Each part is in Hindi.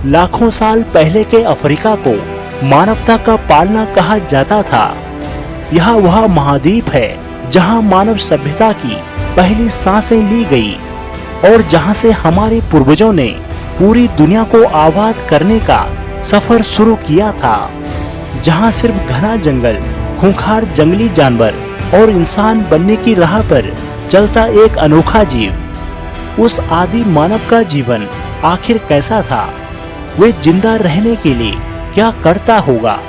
लाखों साल पहले के अफ्रीका को मानवता का पालना कहा जाता था। यह वह महाद्वीप है जहां मानव सभ्यता की पहली सांसें ली गई और जहां से हमारे पूर्वजों ने पूरी दुनिया को आबाद करने का सफर शुरू किया था। जहां सिर्फ घना जंगल, खूंखार जंगली जानवर और इंसान बनने की राह पर चलता एक अनोखा जीव। उस आदि मानव का जीवन आखिर कैसा था? वे जिंदा रहने के लिए क्या करता होगा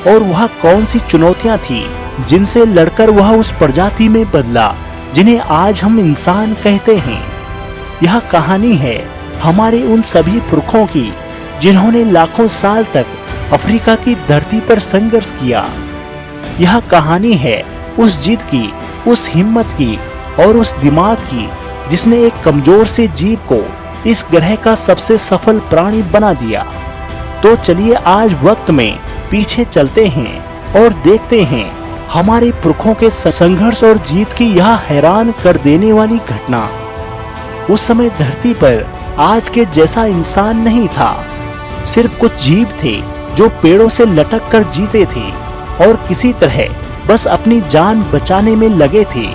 और वह कौन सी चुनौतियां थी जिनसे लड़कर वह उस प्रजाति में बदला जिन्हें आज हम इंसान कहते हैं। यह कहानी है हमारे उन सभी पुरखों की जिन्होंने लाखों साल तक अफ्रीका की धरती पर संघर्ष किया। यह कहानी है उस जिद की, उस हिम्मत की और उस दिमाग की जिसने एक कमजोर से जीव को इस ग्रह का सबसे सफल प्राणी बना दिया। तो चलिए आज वक्त में पीछे चलते हैं और देखते हैं हमारे पुरखों के संघर्ष और जीत की यह हैरान कर देने वाली घटना। उस समय धरती पर आज के जैसा इंसान नहीं था। सिर्फ कुछ जीव थे जो पेड़ों से लटक कर जीते थे और किसी तरह बस अपनी जान बचाने में लगे थे।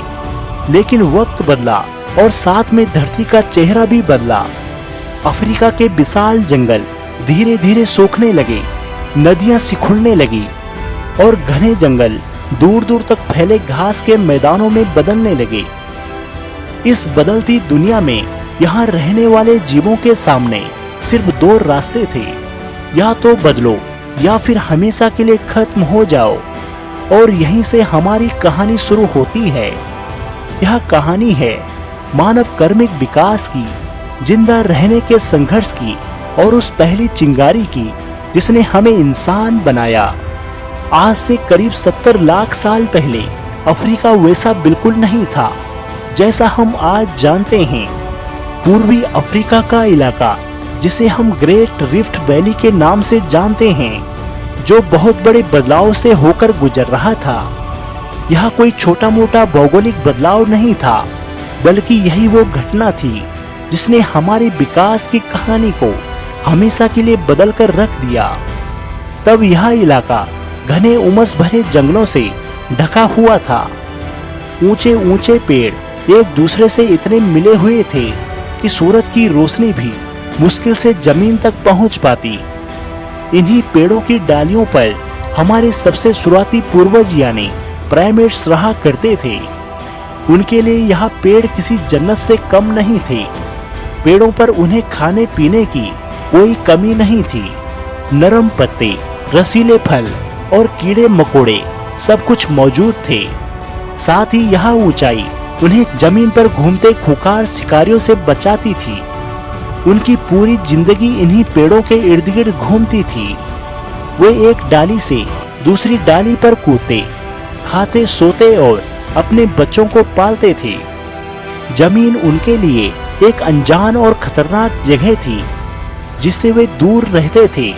लेकिन वक्त बदला और साथ में धरती का चेहरा भी बदला। अफ्रीका के विशाल जंगल धीरे धीरे सूखने लगे, नदियां सिकुड़ने लगी और घने जंगल दूर दूर तक फैले घास के मैदानों में बदलने लगे। इस बदलती दुनिया में यहाँ रहने वाले जीवों के सामने सिर्फ दो रास्ते थे, या तो बदलो या फिर हमेशा के लिए खत्म हो जाओ। और यहीं से हमारी कहानी शुरू होती है। यह कहानी है मानव कर्मिक विकास की, जिंदा रहने के संघर्ष की और उस पहली चिंगारी की जिसने हमें इंसान बनाया। आज से करीब 70 लाख साल पहले अफ्रीका वैसा बिल्कुल नहीं था जैसा हम आज जानते हैं। पूर्वी अफ्रीका का इलाका, जिसे हम ग्रेट रिफ्ट वैली के नाम से जानते हैं, जो बहुत बड़े बदलाव से होकर गुजर रहा था। यह कोई छोटा मोटा भौगोलिक बदलाव नहीं था, बल्कि यही वो घटना थी जिसने हमारे विकास की कहानी को हमेशा के लिए बदल कर रख दिया। तब यह इलाका घने उमस भरे जंगलों से ढका हुआ था। ऊंचे ऊंचे पेड़ एक दूसरे से इतने मिले हुए थे कि सूरज की रोशनी भी मुश्किल से जमीन तक पहुंच पाती। इन्हीं पेड़ों की डालियों पर हमारे सबसे शुरुआती पूर्वज यानी प्राइमेट्स रहा करते थे। उनके लिए यह पेड़ किसी जन्नत से कम नहीं थे। पेड़ों पर उन्हें खाने पीने की कोई कमी नहीं थी। नरम पत्ते, रसीले फल और कीड़े मकोड़े सब कुछ मौजूद थे। साथ ही यह ऊंचाई उन्हें जमीन पर घूमते खूंखार शिकारियों से बचाती थी। उनकी पूरी जिंदगी इन्हीं पेड़ों के इर्द गिर्द घूमती थी। वे एक डाली से दूसरी डाली पर कूदते, खाते, सोते और अपने बच्चों को पालते थे। जमीन उनके लिए एक अनजान और खतरनाक जगह थी जिससे वे दूर रहते थे।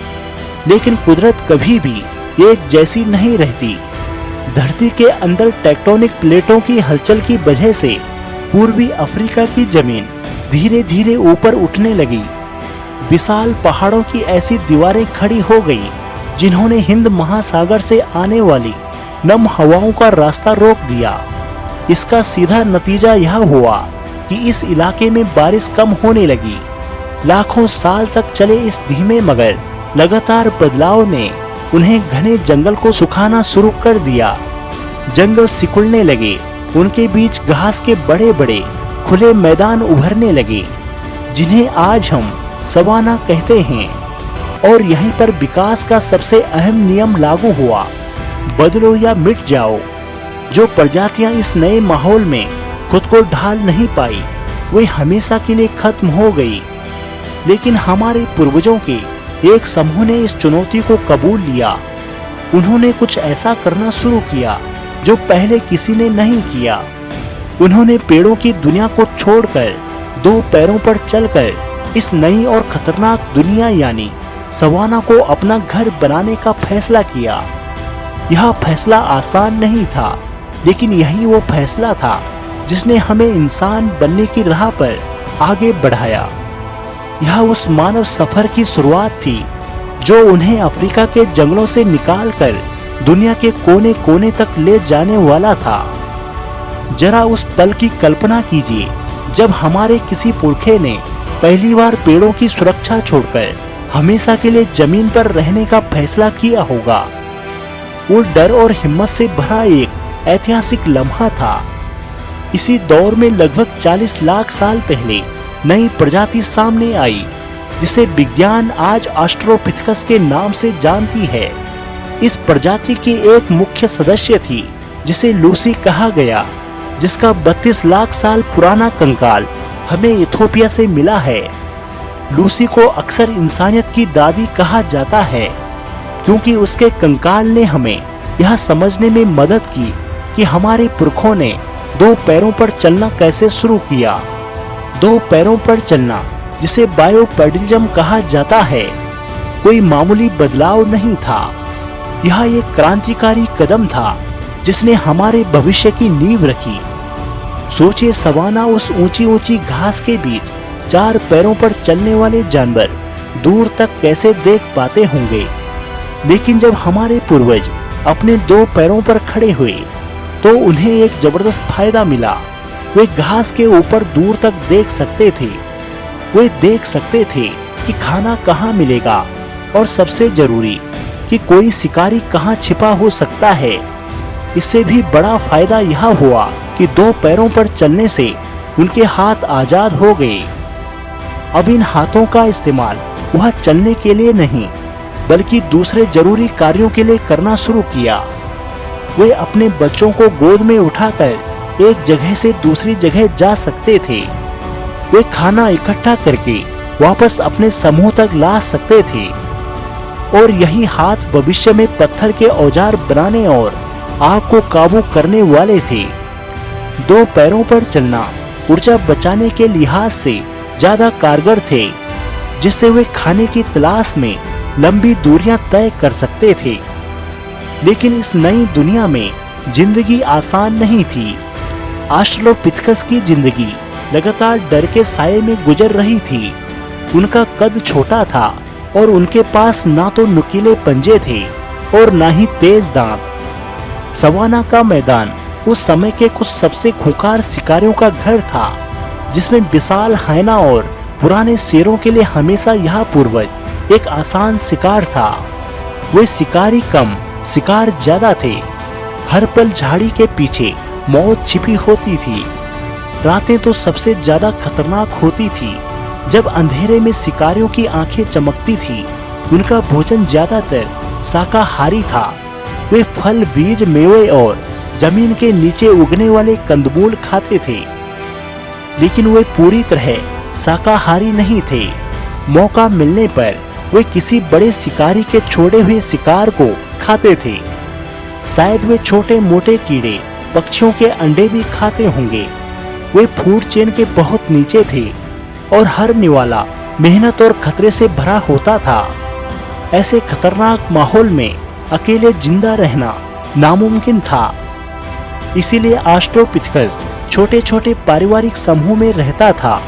लेकिन कुदरत कभी भी एक जैसी नहीं रहती। धरती के अंदर टेक्टोनिक प्लेटों की हलचल की वजह से पूर्वी अफ्रीका की जमीन धीरे धीरे ऊपर उठने लगी। विशाल पहाड़ों की ऐसी दीवारें खड़ी हो गई जिन्होंने हिंद महासागर से आने वाली नम हवाओं का रास्ता रोक दिया। इसका सीधा नतीजा यह हुआ कि इस इलाके में बारिश कम होने लगी। लाखों साल तक चले इस धीमे मगर लगातार बदलाव ने उन्हें घने जंगल को सुखाना शुरू कर दिया। जंगल सिकुड़ने लगे, उनके बीच घास के बड़े बड़े खुले मैदान उभरने लगे जिन्हें आज हम सवाना कहते हैं। और यहीं पर विकास का सबसे अहम नियम लागू हुआ, बदलो या मिट जाओ। जो प्रजातियां इस नए माहौल में खुद को ढाल नहीं पाई, वे हमेशा के लिए खत्म हो गई। लेकिन हमारे पूर्वजों के एक समूह ने इस चुनौती को कबूल लिया। उन्होंने कुछ ऐसा करना शुरू किया जो पहले किसी ने नहीं किया। उन्होंने पेड़ों की दुनिया को छोड़कर दो पैरों पर चलकर इस नई और खतरनाक दुनिया यानी सवाना को अपना घर बनाने का फैसला किया। यह फैसला आसान नहीं था, लेकिन यही वो फैसला था जिसने हमें इंसान बनने की राह पर आगे बढ़ाया। यह उस मानव सफर की शुरुआत थी जो उन्हें अफ्रीका के जंगलों से निकालकर दुनिया के कोने कोने तक ले जाने वाला था। जरा उस पल की कल्पना कीजिए जब हमारे किसी पुरखे ने पहली बार पेड़ों की सुरक्षा छोड़कर हमेशा के लिए जमीन पर रहने का फैसला किया होगा। वो डर और हिम्मत से भरा एक ऐतिहासिक लम्हा था। इसी दौर में लगभग 40 लाख साल पहले नई प्रजाति सामने आई जिसे विज्ञान आज ऑस्ट्रोपिथेकस के नाम से जानती है। इस प्रजाति की एक मुख्य सदस्य थी जिसे लूसी कहा गया, जिसका 32 लाख साल पुराना कंकाल हमें इथोपिया से मिला है। लूसी को अक्सर इंसानियत की दादी कहा जाता है क्योंकि उसके कंकाल ने हमें यह समझने में मदद की कि हमारे पुरखों ने 2 पैरों पर चलना कैसे शुरू किया। 2 पैरों पर चलना, जिसे बायोपेडलिज्म कहा जाता है, कोई मामूली बदलाव नहीं था। यह एक क्रांतिकारी कदम था जिसने हमारे भविष्य की नींव रखी। सोचिए, सवाना उस ऊंची ऊंची घास के बीच 4 पैरों पर चलने वाले जानवर दूर तक कैसे देख पाते होंगे। लेकिन जब हमारे पूर्वज अपने 2 पैरों पर खड़े हुए तो उन्हें एक जबरदस्त फायदा मिला। वे घास के ऊपर दूर तक देख सकते थे। वे देख सकते थे कि खाना कहाँ मिलेगा और सबसे जरूरी कि कोई शिकारी कहाँ छिपा हो सकता है। इससे भी बड़ा फायदा यह हुआ कि 2 पैरों पर चलने से उनके हाथ आजाद हो गए। अब इन हाथों का इस्तेमाल वह चलने के लिए नहीं बल्कि दूसरे जरूरी कार्यों के लिए करना शुरू किया। वे अपने बच्चों को गोद में उठाकर एक जगह से दूसरी जगह जा सकते थे। वे खाना इकट्ठा करके वापस अपने समूह तक ला सकते थे। और यही हाथ भविष्य में पत्थर के औजार बनाने और आग को काबू करने वाले थे। 2 पैरों पर चलना ऊर्जा बचाने के लिहाज से ज्यादा कारगर थे, जिससे वे खाने की तलाश में लंबी दूरियां तय कर सकते थे। लेकिन इस नई दुनिया में जिंदगी आसान नहीं थी। ऑस्ट्रेलोपिथेकस की जिंदगी लगातार डर के साये में गुजर रही थी। उनका कद छोटा था और उनके पास ना तो नुकीले पंजे थे और ना ही तेज दांत। सवाना का मैदान उस समय के कुछ सबसे खूंखार शिकारियों का घर था, जिसमें विशाल हायना और पुराने शेरों के लिए हमेशा यह पूर्वज एक आसान शिकार था। वे शिकारी कम, शिकार ज्यादा थे। हर पल झाड़ी के पीछे मौत छिपी होती थी। रातें तो सबसे ज्यादा खतरनाक होती थी, जब अंधेरे में शिकारियों की आंखें चमकती थी। उनका भोजन ज्यादातर शाकाहारी था। वे फल, बीज, मेवे और जमीन के नीचे उगने वाले कंदमूल खाते थे। लेकिन वे पूरी तरह शाकाहारी नहीं थे। मौका मिलने पर वे किसी बड़े शिकारी के छोड़े हुए शिकार को खाते थे। शायद वे छोटे मोटे कीड़े, पक्षियों के अंडे भी खाते होंगे। वे फूड चेन के बहुत नीचे थे और हर निवाला मेहनत और खतरे से भरा होता था। ऐसे खतरनाक माहौल में अकेले जिंदा रहना नामुमकिन था। इसीलिए ऑस्ट्रोपिथेकस छोटे छोटे पारिवारिक समूह में रहता था।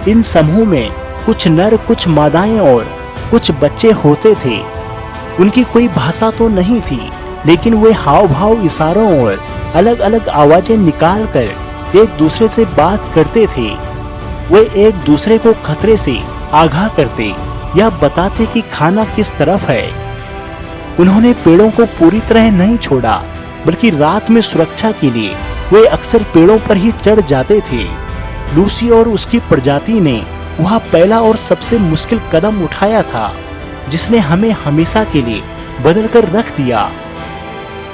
इन समूह में कुछ नर, कुछ मादाएं और कुछ बच्चे होते थे। उनकी कोई भाषा तो नहीं थी, लेकिन वे हाव भाव, इशारों और अलग अलग आवाजें निकालकर एक दूसरे से बात करते थे। वे एक दूसरे को खतरे से आगाह करते या बताते कि खाना किस तरफ है। उन्होंने पेड़ों को पूरी तरह नहीं छोड़ा, बल्कि रात में सुरक्षा के लिए वे अक्सर पेड़ों पर ही चढ़ जाते थे। लूसी और उसकी प्रजाति ने वह पहला और सबसे मुश्किल कदम उठाया था, जिसने हमें हमेशा के लिए बदल कर रख दिया।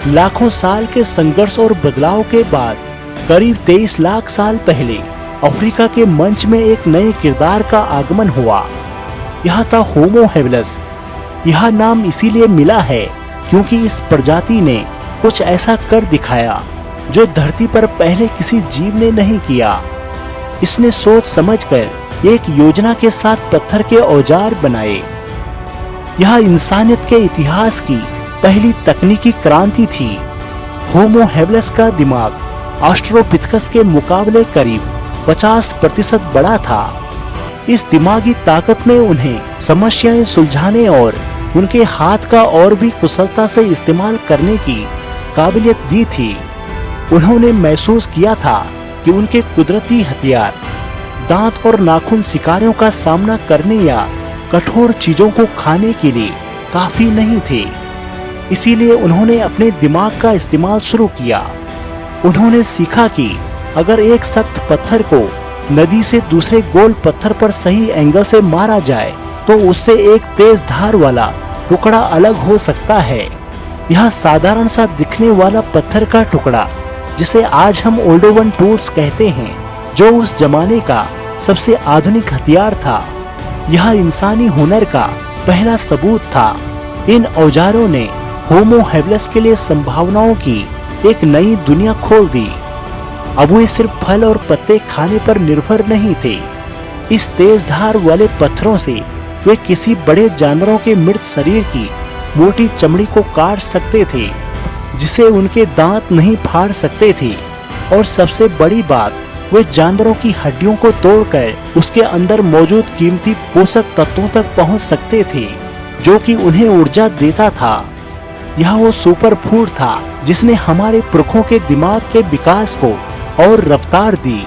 लाखों साल के संघर्ष और बदलाव के बाद करीब 23 लाख साल पहले अफ्रीका के मंच में एक नए किरदार का आगमन हुआ। यह था होमो हेबिलस। यह नाम इसीलिए मिला है क्योंकि इस प्रजाति ने कुछ ऐसा कर दिखाया जो धरती पर पहले किसी जीव ने नहीं किया। इसने सोच समझकर एक योजना के साथ पत्थर के औजार बनाए। यह इंसानियत के इतिहास की पहली तकनीकी क्रांति थी। होमो हेबिलस का दिमाग ऑस्ट्रोपिथेकस के मुकाबले करीब 50% बड़ा था। इस दिमागी ताकत ने उन्हें समस्याएं सुलझाने और उनके हाथ का और भी कुशलता से इस्तेमाल करने की काबिलियत दी थी। उन्होंने महसूस किया था कि उनके कुदरती हथियार दांत और नाखून शिकारियों का सामना करने या कठोर चीजों को खाने के लिए काफी नहीं थे। इसीलिए उन्होंने अपने दिमाग का इस्तेमाल शुरू किया। उन्होंने सीखा कि अगर एक सख्त पत्थर को नदी से दूसरे गोल पत्थर पर सही एंगल से मारा जाए तो उससे एक तेज धार वाला टुकड़ा अलग हो सकता है। यह साधारण सा दिखने वाला पत्थर का टुकड़ा, जिसे आज हम ओल्डोवन टूल्स कहते हैं, जो उस जमाने का सबसे आधुनिक हथियार था, यह इंसानी हुनर का पहला सबूत था। इन औजारों ने होमो हेबिलिस के लिए संभावनाओं की एक नई दुनिया खोल दी। अब वे सिर्फ फल और पत्ते खाने पर निर्भर नहीं थे। इस तेज धार वाले पत्थरों से वे किसी बड़े जानवरों के मृत शरीर की मोटी चमड़ी को काट सकते थे, जिसे उनके दांत नहीं फाड़ सकते थे। और सबसे बड़ी बात, वे जानवरों की हड्डियों को तोड़कर उसके अंदर मौजूद कीमती पोषक तत्वों तक पहुंच सकते थे, जो कि उन्हें ऊर्जा देता था। यह वो सुपर फूड था जिसने हमारे पुरखों के दिमाग के विकास को और रफ्तार दी।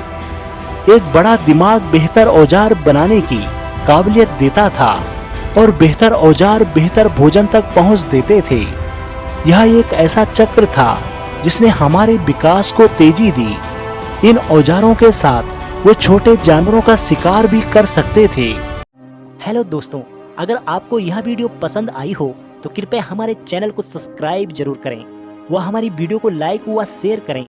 एक बड़ा दिमाग बेहतर औजार बनाने की काबिलियत देता था और बेहतर औजार बेहतर भोजन तक पहुंच देते थे। यह एक ऐसा चक्र था जिसने हमारे विकास को तेजी दी। इन औजारों के साथ वे छोटे जानवरों का शिकार भी कर सकते थे। हेलो दोस्तों, अगर आपको यह वीडियो पसंद आई हो तो कृपया हमारे चैनल को सब्सक्राइब जरूर करें व हमारी वीडियो को लाइक व शेयर करें